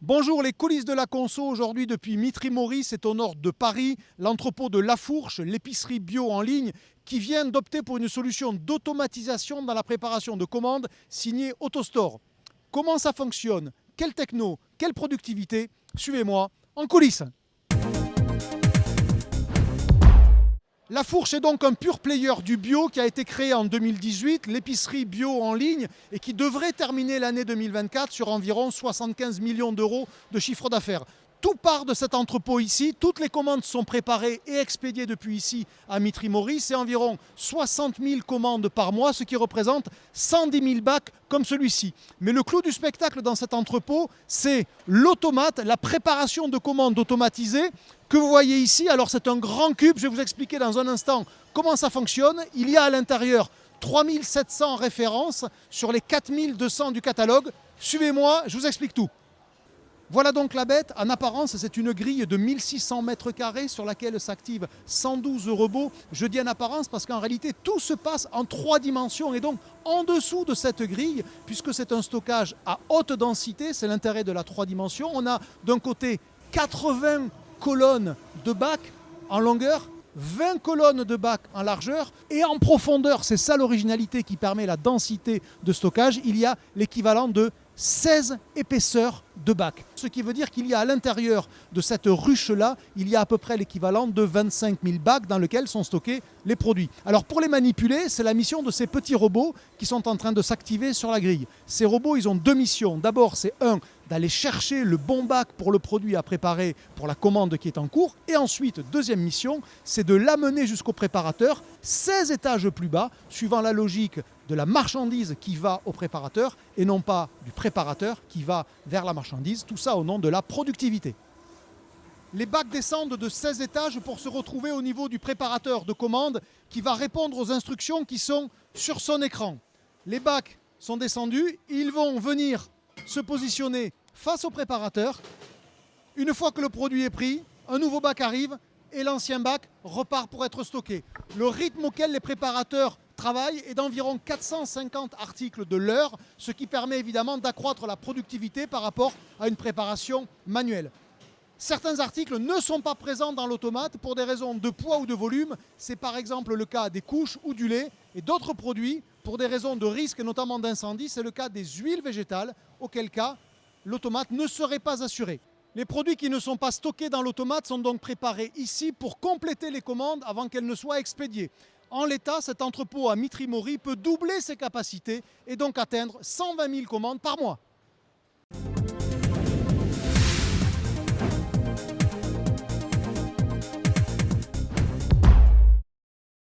Bonjour, les coulisses de la conso aujourd'hui depuis Mitry-Mory, c'est au nord de Paris, l'entrepôt de La Fourche, l'épicerie bio en ligne qui vient d'opter pour une solution d'automatisation dans la préparation de commandes signée AutoStore. Comment ça fonctionne? Quelle techno? Quelle productivité? Suivez-moi en coulisses. La Fourche est donc un pur player du bio qui a été créé en 2018, l'épicerie bio en ligne et qui devrait terminer l'année 2024 sur environ 75 millions d'euros de chiffre d'affaires. Tout part de cet entrepôt ici, toutes les commandes sont préparées et expédiées depuis ici à Mitry-Mory. C'est environ 60 000 commandes par mois, ce qui représente 110 000 bacs comme celui-ci. Mais le clou du spectacle dans cet entrepôt, c'est l'automate, la préparation de commandes automatisées que vous voyez ici. Alors c'est un grand cube, je vais vous expliquer dans un instant comment ça fonctionne. Il y a à l'intérieur 3700 références sur les 4200 du catalogue. Suivez-moi, je vous explique tout. Voilà donc la bête. En apparence, c'est une grille de 1600 mètres carrés sur laquelle s'activent 112 robots. Je dis en apparence parce qu'en réalité, tout se passe en 3 dimensions et donc en dessous de cette grille, puisque c'est un stockage à haute densité, c'est l'intérêt de la 3 dimensions. On a d'un côté 80 colonnes de bacs en longueur, 20 colonnes de bacs en largeur et en profondeur, c'est ça l'originalité qui permet la densité de stockage, il y a l'équivalent de 16 épaisseurs de bacs. Ce qui veut dire qu'il y a à l'intérieur de cette ruche-là, il y a à peu près l'équivalent de 25 000 bacs dans lesquels sont stockés les produits. Alors pour les manipuler, c'est la mission de ces petits robots qui sont en train de s'activer sur la grille. Ces robots, ils ont 2 missions. D'abord, c'est d'aller chercher le bon bac pour le produit à préparer pour la commande qui est en cours. Et ensuite, deuxième mission, c'est de l'amener jusqu'au préparateur, 16 étages plus bas, suivant la logique de la marchandise qui va au préparateur et non pas du préparateur qui va vers la marchandise. Tout ça au nom de la productivité. Les bacs descendent de 16 étages pour se retrouver au niveau du préparateur de commande qui va répondre aux instructions qui sont sur son écran. Les bacs sont descendus, ils vont venir se positionner face au préparateur. Une fois que le produit est pris, un nouveau bac arrive et l'ancien bac repart pour être stocké. Le rythme auquel les préparateurs travaillent est d'environ 450 articles de l'heure, ce qui permet évidemment d'accroître la productivité par rapport à une préparation manuelle. Certains articles ne sont pas présents dans l'automate pour des raisons de poids ou de volume. C'est par exemple le cas des couches ou du lait. Et d'autres produits, pour des raisons de risque, notamment d'incendie, c'est le cas des huiles végétales, auquel cas l'automate ne serait pas assuré. Les produits qui ne sont pas stockés dans l'automate sont donc préparés ici pour compléter les commandes avant qu'elles ne soient expédiées. En l'état, cet entrepôt à Mitry-Mory peut doubler ses capacités et donc atteindre 120 000 commandes par mois.